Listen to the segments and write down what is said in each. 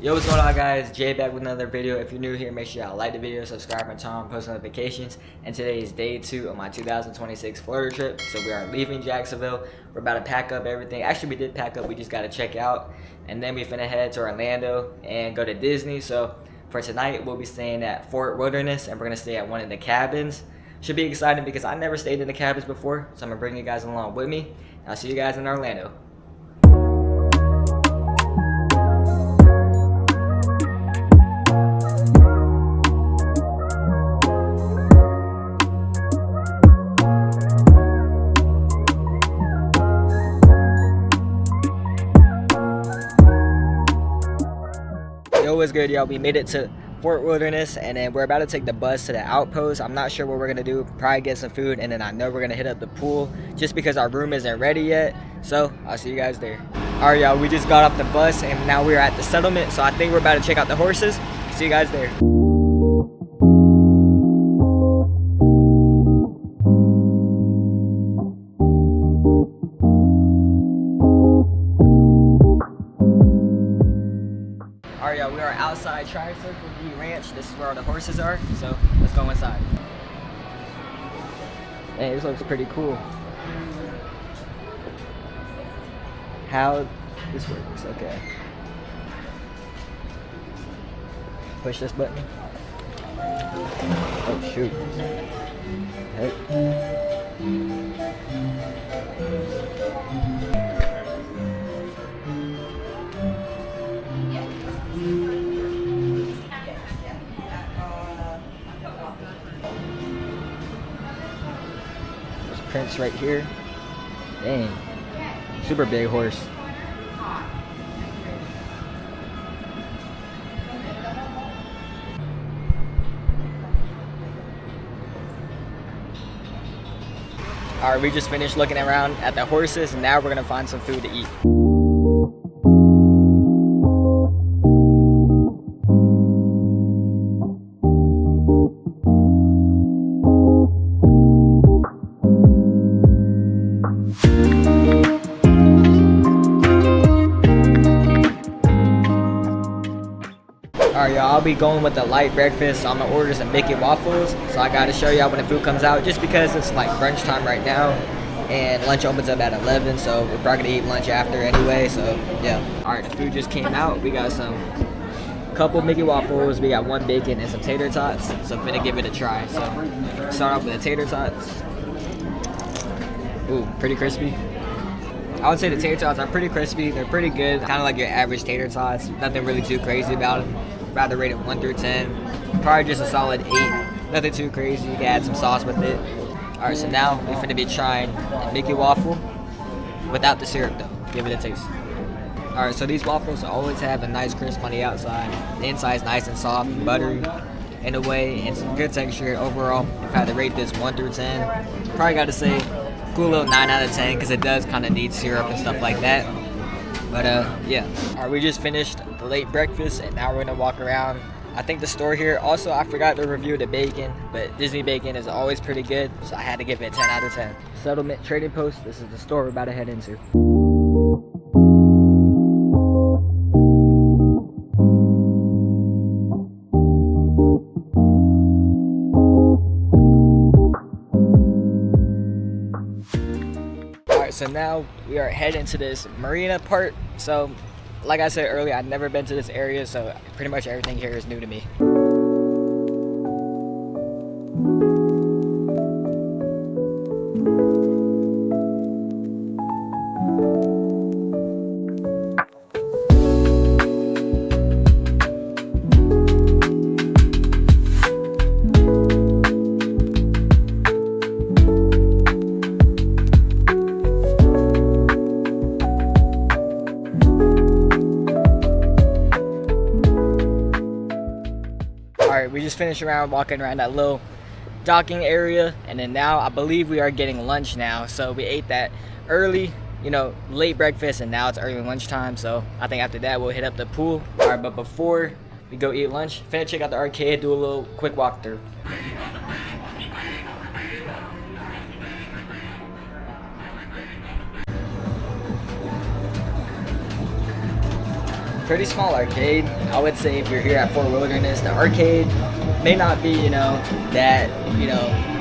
Yo, what's going on, guys? Jay back with another video. If you're new here, make sure y'all like the video, subscribe, and turn on post notifications. And today is day 2 of my 2026 Florida trip. So we are leaving Jacksonville. We're about to pack up everything. Actually, we did pack up. We just got to check out. And then we finna head to Orlando and go to Disney. So for tonight, we'll be staying at Fort Wilderness, and we're gonna stay at one of the cabins. Should be exciting because I never stayed in the cabins before. So I'm gonna bring you guys along with me. I'll see you guys in Orlando. Yo, what's good, y'all? We made it to Fort Wilderness, and then we're about to take the bus to the outpost. I'm not sure what we're gonna do. Probably get some food, and then I know we're gonna hit up the pool just because our room isn't ready yet. So I'll see you guys there. All right, y'all, we just got off the bus and now we're at the settlement, so I think we're about to check out the horses. See you guys there. Alright, y'all, we are outside Tri-Circle View Ranch. This is where all the horses are, so let's go inside. Hey, this looks pretty cool. How this works, okay. Push this button. Oh shoot. Hey. Prince right here. Dang. Super big horse. Alright, we just finished looking around at the horses, and now we're gonna find some food to eat. Alright, y'all, I'll be going with the light breakfast. So I'm gonna order some bacon waffles. So I gotta show y'all when the food comes out, just because it's like brunch time right now and lunch opens up at 11, so we're probably gonna eat lunch after anyway, so yeah. Alright, the food just came out. We got some couple Mickey waffles, we got one bacon and some tater tots, so I'm finna give it a try. So start off with the tater tots. Ooh, pretty crispy. I would say the tater tots are pretty crispy. They're pretty good, kind of like your average tater tots. Nothing really too crazy about them. Rather rate it 1 through 10. Probably just a solid 8. Nothing too crazy. You can add some sauce with it. Alright, so now we're finna be trying a Mickey waffle without the syrup though. Give it a taste. Alright, so these waffles always have a nice crisp on the outside. The inside's nice and soft and buttery in a way, and some good texture. Overall, if I had to rate this 1 through 10, probably gotta say cool little 9 out of 10, because it does kind of need syrup and stuff like that. But yeah. Alright, we just finished the late breakfast, and now we're gonna walk around, I think, the store here. Also, I forgot to review the bacon, but Disney bacon is always pretty good, so I had to give it a 10 out of 10. Settlement Trading Post. This is the store we're about to head into. So now we are heading to this marina part. So like I said earlier, I've never been to this area, so pretty much everything here is new to me. Alright, we just finished walking around that little docking area, and then now I believe we are getting lunch now. So we ate that early, you know, late breakfast, and now it's early lunchtime, so I think after that we'll hit up the pool. Alright, but before we go eat lunch, finna check out the arcade, do a little quick walkthrough. pretty small arcade. I would say if you're here at Fort Wilderness, the arcade may not be, that,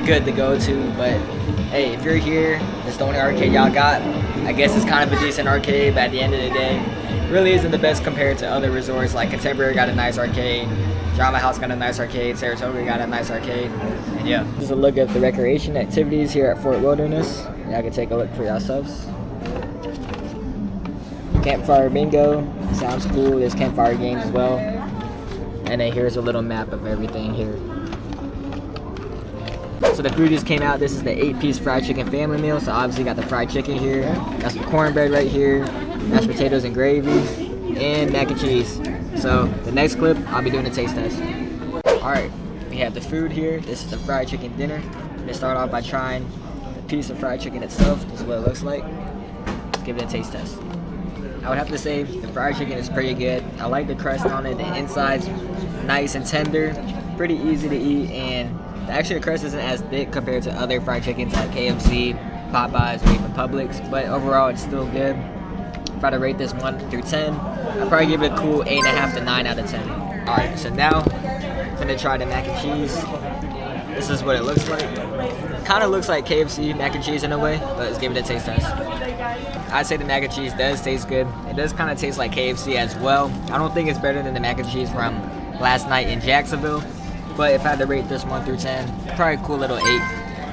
good to go to, but hey, if you're here, it's the only arcade y'all got. I guess it's kind of a decent arcade, but at the end of the day, really isn't the best compared to other resorts. Like Contemporary got a nice arcade, Drama House got a nice arcade, Saratoga got a nice arcade, and yeah. This is a look at the recreation activities here at Fort Wilderness. Y'all can take a look for yourselves. Campfire bingo, sounds cool. There's campfire games as well. And then here's a little map of everything here. So the food just came out. This is the 8-piece fried chicken family meal. So obviously got the fried chicken here. Got some cornbread right here, mashed potatoes and gravy, and mac and cheese. So the next clip, I'll be doing a taste test. Alright, we have the food here. This is the fried chicken dinner. I'm gonna start off by trying the piece of fried chicken itself. This is what it looks like. Let's give it a taste test. I would have to say the fried chicken is pretty good. I like the crust on it. The inside's nice and tender, pretty easy to eat, and actually the crust isn't as thick compared to other fried chickens like KFC, Popeyes, or even Publix, but overall it's still good. If I had to rate this 1 through 10, I'd probably give it a cool 8.5 to 9 out of 10. Alright, so now I'm gonna try the mac and cheese. This is what it looks like. Kind of looks like KFC mac and cheese in a way, but let's give it a taste test. I'd say the mac and cheese does taste good. It does kind of taste like KFC as well. I don't think it's better than the mac and cheese from last night in Jacksonville, but if I had to rate this 1 through 10, probably a cool little 8.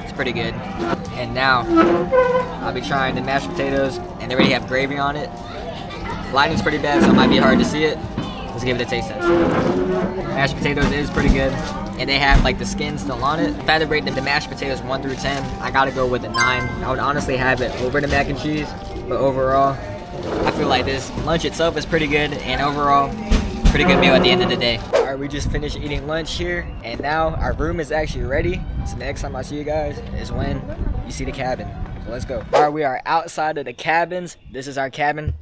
It's pretty good. And now I'll be trying the mashed potatoes, and they already have gravy on it. Lighting's pretty bad, so it might be hard to see it. Let's give it a taste test. Mashed potatoes is pretty good, and they have like the skin still on it. If I had to rate the mashed potatoes 1 through 10, I gotta go with a 9. I would honestly have it over the mac and cheese, but overall, I feel like this lunch itself is pretty good, and overall, pretty good meal at the end of the day. Alright, we just finished eating lunch here, and now our room is actually ready. So the next time I see you guys is when you see the cabin. So let's go. Alright, we are outside of the cabins. This is our cabin.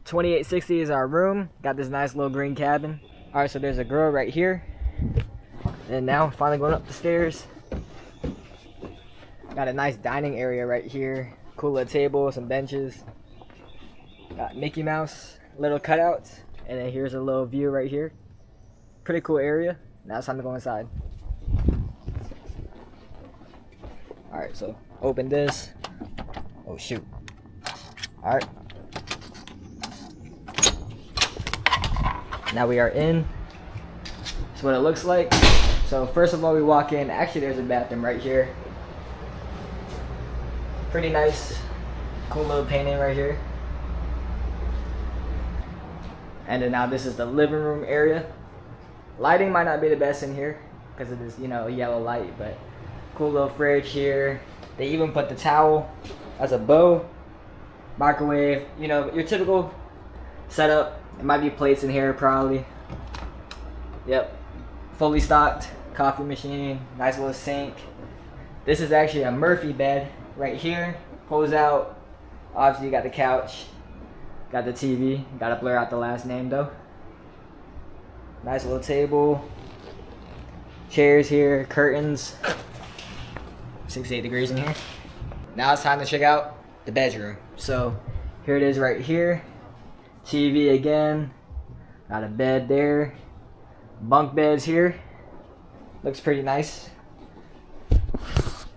2860 is our room. Got this nice little green cabin. Alright, so there's a grill right here. And now finally going up the stairs. Got a nice dining area right here. Cool little table, some benches. Got Mickey Mouse, little cutouts. And then here's a little view right here. Pretty cool area. Now it's time to go inside. Alright, so open this. Oh shoot. Alright. Now we are in. That's what it looks like. So first of all, we walk in. Actually, there's a bathroom right here. Pretty nice. Cool little painting right here. And then now this is the living room area. Lighting might not be the best in here because of this, yellow light, but cool little fridge here. They even put the towel as a bow. Microwave, your typical setup. It might be plates in here probably. Yep. Fully stocked coffee machine, nice little sink. This is actually a Murphy bed right here. Pulls out. Obviously you got the couch. Got the TV. Gotta blur out the last name though. Nice little table. Chairs here, curtains. 68 degrees in here. Now it's time to check out the bedroom. So here it is right here. TV again. Got a bed there. Bunk beds here. Looks pretty nice.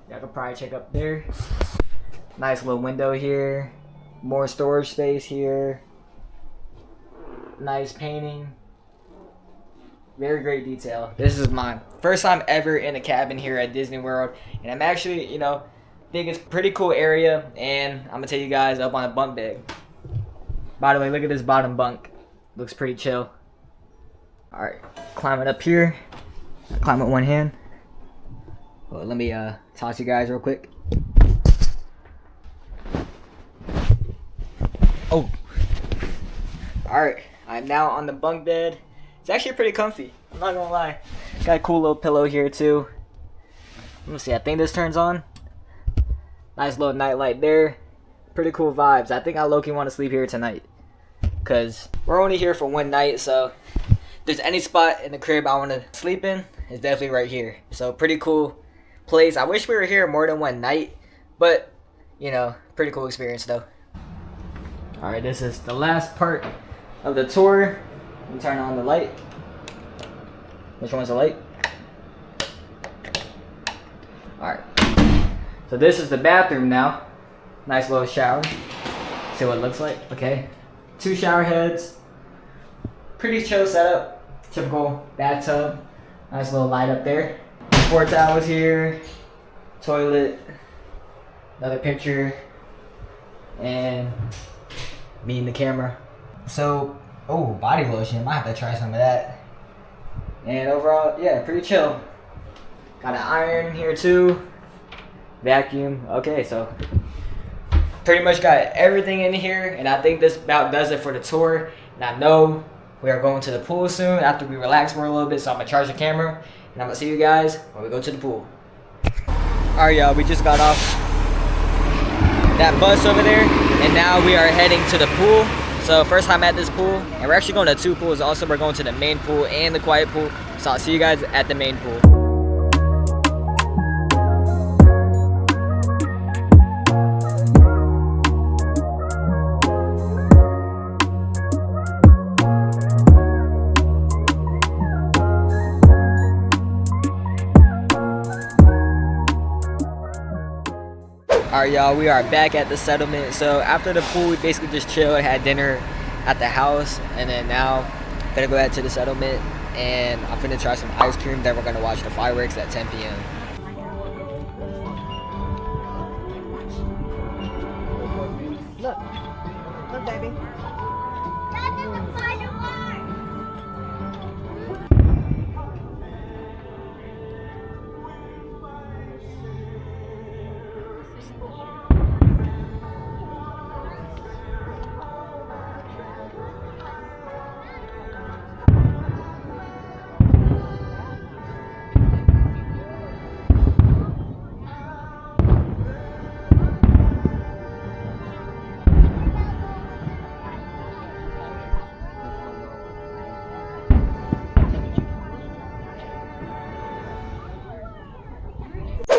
Y'all could probably check up there. Nice little window here. More storage space here. Nice painting. Very great detail. This is my first time ever in a cabin here at Disney World. And I'm actually, think it's a pretty cool area. And I'm going to take you guys up on a bunk bed. By the way, look at this bottom bunk. Looks pretty chill. Alright, climbing up here. Climb with one hand. Well, let me toss you guys real quick. Oh. Alright, I'm now on the bunk bed. It's actually pretty comfy. I'm not gonna lie. Got a cool little pillow here too. Let me see, I think this turns on. Nice little night light there. Pretty cool vibes. I think I low-key want to sleep here tonight. Cause we're only here for one night, so if there's any spot in the crib I want to sleep in, it's definitely right here. So pretty cool place. I wish we were here more than one night, but pretty cool experience though. Alright, this is the last part of the tour. Let me turn on the light. Which one's the light? Alright. So this is the bathroom now. Nice little shower. See what it looks like. Okay. 2 shower heads. Pretty chill setup. Typical bathtub. Nice little light up there. 4 towels here. Toilet. Another picture. And me and the camera. So, oh, body lotion. Might have to try some of that. And overall, yeah, pretty chill. Got an iron here too. Vacuum. Okay, so pretty much got everything in here, and I think this about does it for the tour. And I know we are going to the pool soon after we relax for a little bit, so I'm gonna charge the camera, and I'm gonna see you guys when we go to the pool. Alright, y'all, we just got off that bus over there, and now we are heading to the pool. So first time at this pool, and we're actually going to 2 pools. Also, we're going to the main pool and the quiet pool. So I'll see you guys at the main pool. Alright, y'all, we are back at the settlement. So after the pool, we basically just chilled, had dinner at the house, and then now I'm gonna go ahead to the settlement, and I'm gonna try some ice cream. Then we're gonna watch the fireworks at 10 p.m. Look, baby.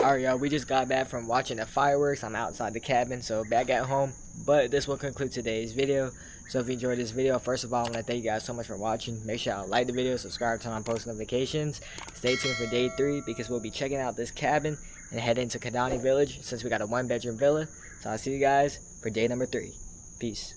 Alright, y'all, we just got back from watching the fireworks. I'm outside the cabin, so back at home. But this will conclude today's video. So if you enjoyed this video, first of all, I want to thank you guys so much for watching. Make sure y'all like the video, subscribe, turn on post notifications. Stay tuned for day 3 because we'll be checking out this cabin and heading to Kidani Village since we got a 1-bedroom villa. So I'll see you guys for day number 3. Peace.